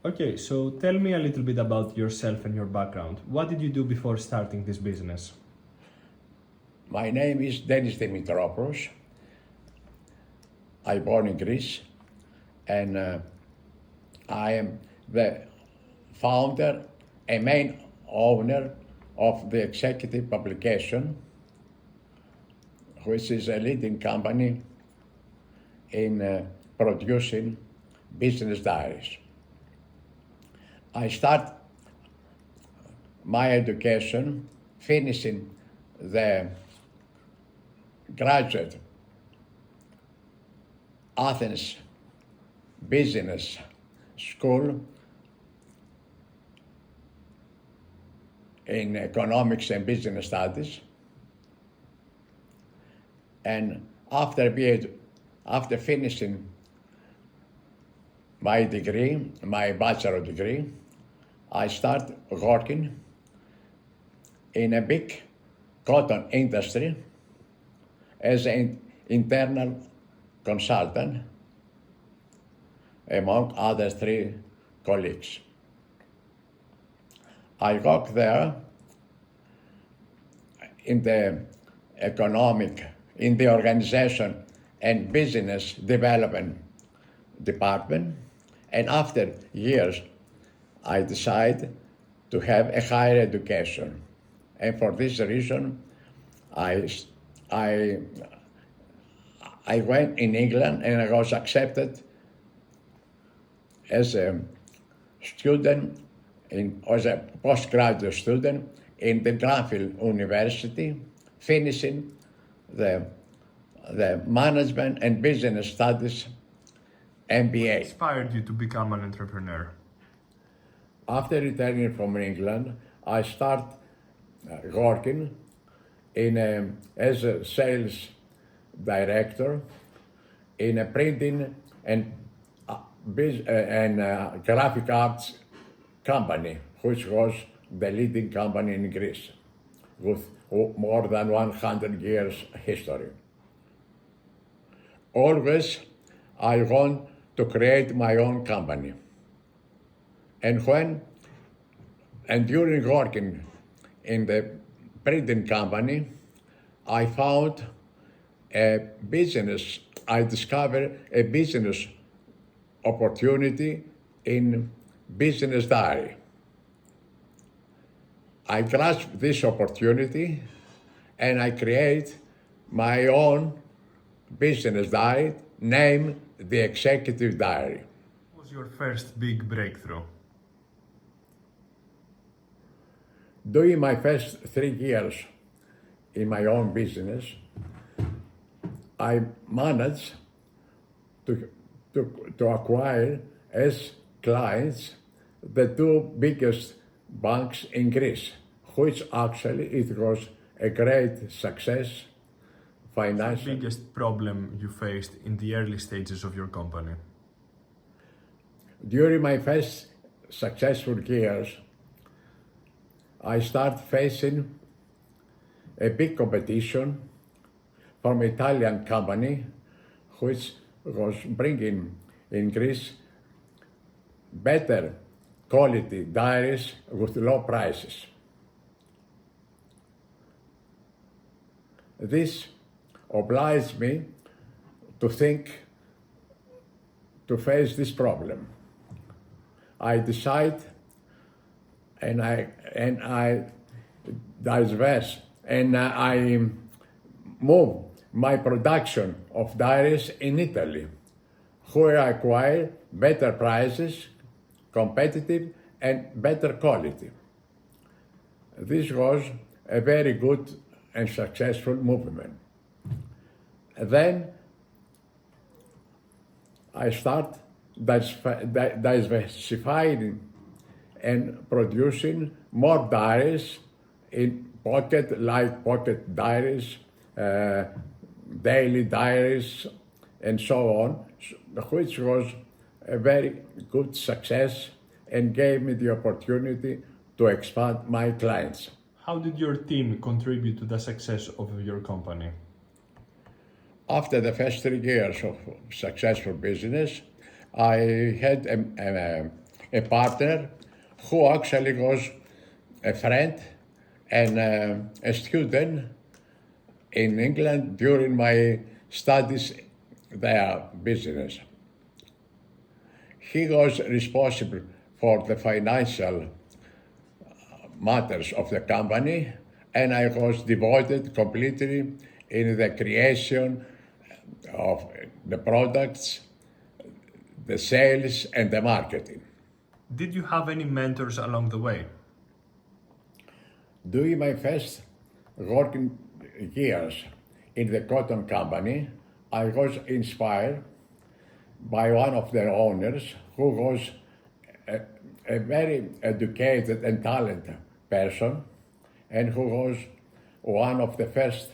Okay, so tell me a little bit about yourself and your background. What did you do before starting this business? My name is Dionysis Dimitropoulos. I born in Greece, and I am the founder and main owner of the executive publication, which is a leading company in producing business diaries. I start my education finishing the graduate Athens Business School in economics and business studies, and after finishing my degree, my bachelor degree, I start working in a big cotton industry as an internal consultant among other 3 colleagues. I work there in the organization and business development department, and after years I decided to have a higher education, and for this reason I went in England and I was accepted as a student, as a postgraduate student in the Granville University, finishing the Management and Business Studies MBA. What inspired you to become an entrepreneur? After returning from England, I started working as a sales director in a printing and graphic arts company, which was the leading company in Greece, with more than 100 years history. Always I want to create my own company. And during working in the printing company, I discovered a business opportunity in business diary. I grasped this opportunity and I create my own business diary named the Executive Diary. What was your first big breakthrough? During my first 3 years in my own business, I managed to acquire as clients the 2 biggest banks in Greece, which actually it was a great success financially. What's the biggest problem you faced in the early stages of your company? During my first successful years, I started facing a big competition from an Italian company which was bringing in Greece better quality diaries with low prices. This obliged me to face this problem. I decided and I diverse and I moved my production of diaries in Italy, where I acquired better prices, competitive and better quality. This was a very good and successful movement. Then I start diversifying and producing more diaries in pocket diaries, daily diaries, and so on, which was a very good success and gave me the opportunity to expand my clients. How did your team contribute to the success of your company? After the first 3 years of successful business, I had a a partner who actually was a friend and a student in England during my studies there, business. He was responsible for the financial matters of the company, and I was devoted completely in the creation of the products, the sales, and the marketing. Did you have any mentors along the way? During my first working years in the cotton company, I was inspired by one of the owners who was a very educated and talented person, and who was one of the first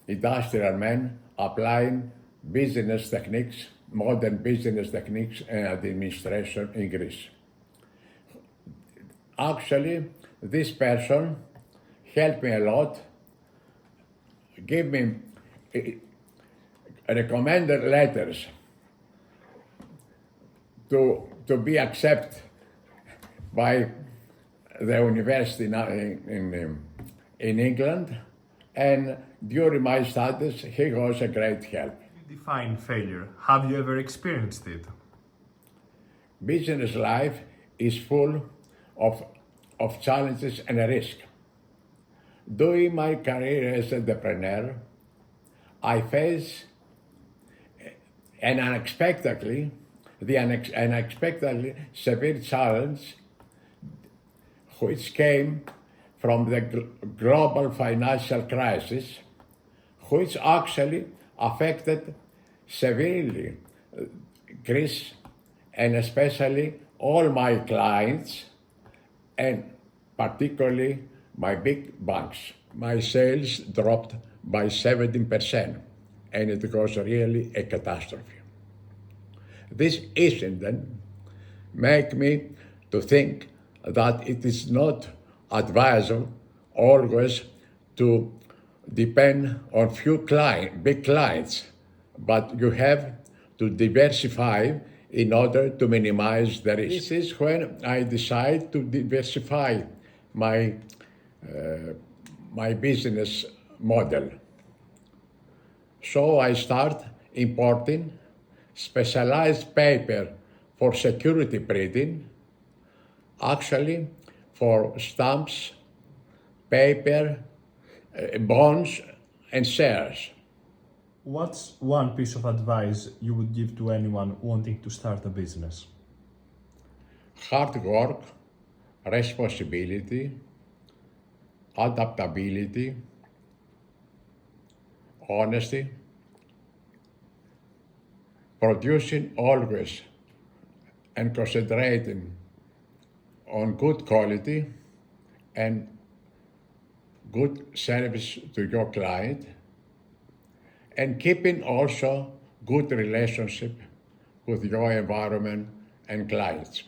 industrial men applying business techniques, modern business techniques and administration in Greece. Actually, this person helped me a lot, gave me recommended letters to be accepted by the university in England, and during my studies he was a great help. You define failure. Have you ever experienced it? Business life is full of challenges and risk. During my career as an entrepreneur, I faced an unexpectedly severe challenge which came from the global financial crisis, which actually affected severely Greece and especially all my clients, and particularly my big banks. My sales dropped by 17%, and it was really a catastrophe. This incident made me to think that it is not advisable always to depend on few big clients, but you have to diversify in order to minimize the risk. This is when I decided to diversify my business model. So I start importing specialized paper for security printing, actually for stamps, paper, bonds, and shares. What's one piece of advice you would give to anyone wanting to start a business? Hard work, responsibility, adaptability, honesty, producing always and concentrating on good quality and good service to your client, and keeping also good relationship with your environment and clients.